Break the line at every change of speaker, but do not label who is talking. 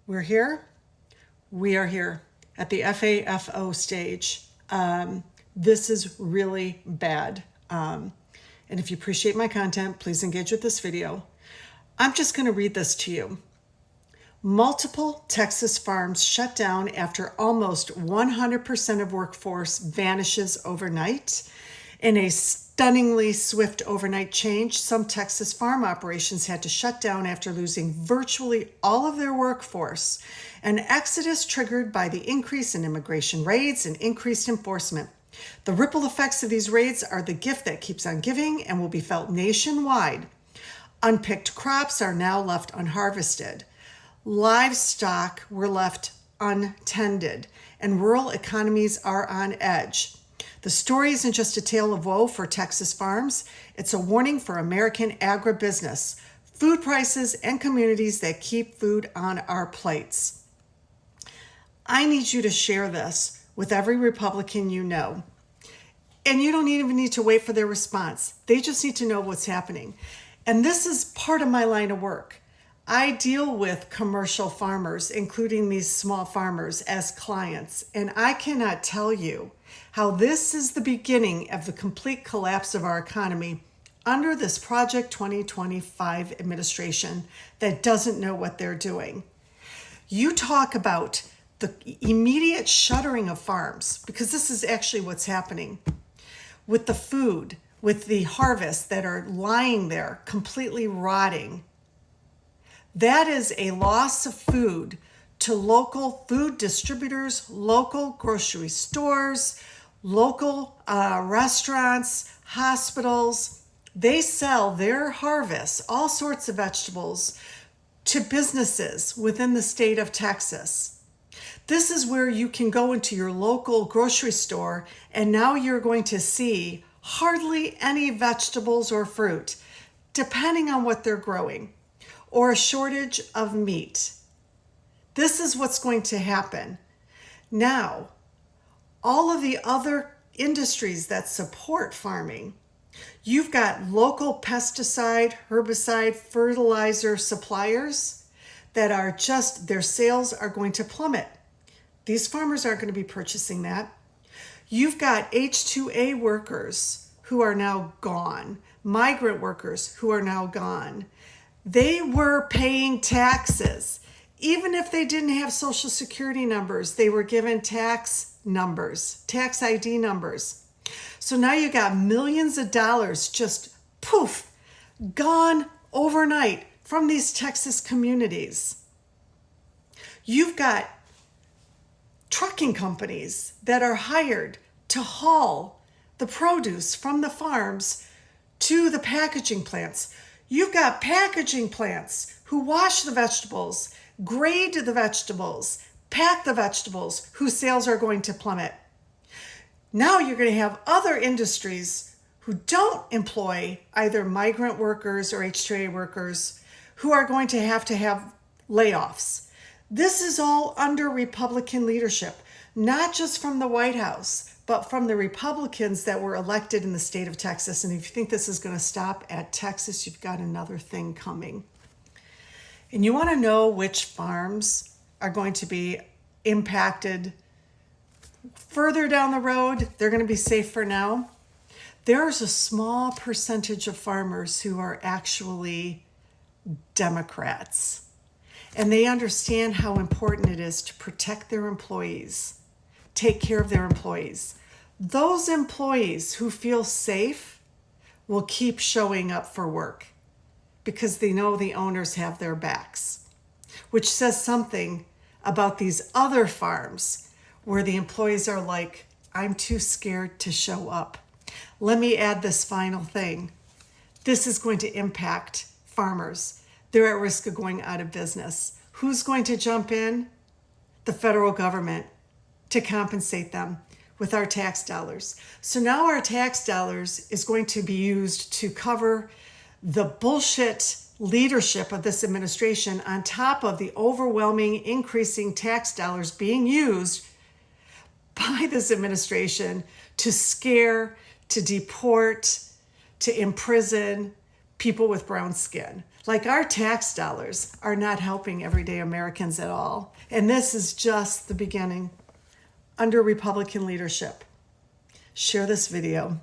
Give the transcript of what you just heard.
We're here. We are here at the FAFO stage. This is really bad. And if you appreciate my content, please engage with this video. I'm just going to read this to you. Multiple Texas farms shut down after almost 100% of workforce vanishes overnight. In a stunningly swift overnight change, some Texas farm operations had to shut down after losing virtually all of their workforce, an exodus triggered by the increase in immigration raids and increased enforcement. The ripple effects of these raids are the gift that keeps on giving and will be felt nationwide. Unpicked crops are now left unharvested. Livestock were left untended, and rural economies are on edge. The story isn't just a tale of woe for Texas farms, it's a warning for American agribusiness, food prices, and communities that keep food on our plates. I need you to share this with every Republican you know. And you don't even need to wait for their response. They just need to know what's happening. And this is part of my line of work. I deal with commercial farmers, including these small farmers, as clients. And I cannot tell you how this is the beginning of the complete collapse of our economy under this Project 2025 administration that doesn't know what they're doing. You talk about the immediate shuttering of farms, because this is actually what's happening with the food, with the harvests that are lying there completely rotting. That is a loss of food to local food distributors, local grocery stores, local restaurants, hospitals. They sell their harvests, all sorts of vegetables, to businesses within the state of Texas. This is where you can go into your local grocery store, and now you're going to see hardly any vegetables or fruit, depending on what they're growing, or a shortage of meat. This is what's going to happen. Now, all of the other industries that support farming, you've got local pesticide, herbicide, fertilizer suppliers that are just, their sales are going to plummet. These farmers aren't going to be purchasing that. You've got H-2A workers who are now gone, migrant workers who are now gone. They were paying taxes. Even if they didn't have Social Security numbers, they were given tax numbers, tax ID numbers. So now you got millions of dollars just poof, gone overnight from these Texas communities. You've got trucking companies that are hired to haul the produce from the farms to the packaging plants. You've got packaging plants who wash the vegetables, grade the vegetables, pack the vegetables, whose sales are going to plummet. Now you're going to have other industries who don't employ either migrant workers or H-2A workers who are going to have layoffs. This is all under Republican leadership, not just from the White House, but from the Republicans that were elected in the state of Texas. And if you think this is going to stop at Texas, you've got another thing coming. And you want to know which farms are going to be impacted further down the road? They're going to be safe for now. There's a small percentage of farmers who are actually Democrats. And they understand how important it is to protect their employees, take care of their employees. Those employees who feel safe will keep showing up for work because they know the owners have their backs, which says something about these other farms where the employees are like, I'm too scared to show up. Let me add this final thing. This is going to impact farmers. They're at risk of going out of business. Who's going to jump in? The federal government, to compensate them with our tax dollars. So now our tax dollars is going to be used to cover the bullshit leadership of this administration on top of the overwhelming increasing tax dollars being used by this administration to scare, to deport, to imprison people with brown skin. Like our tax dollars are not helping everyday Americans at all. And this is just the beginning. Under Republican leadership. Share this video.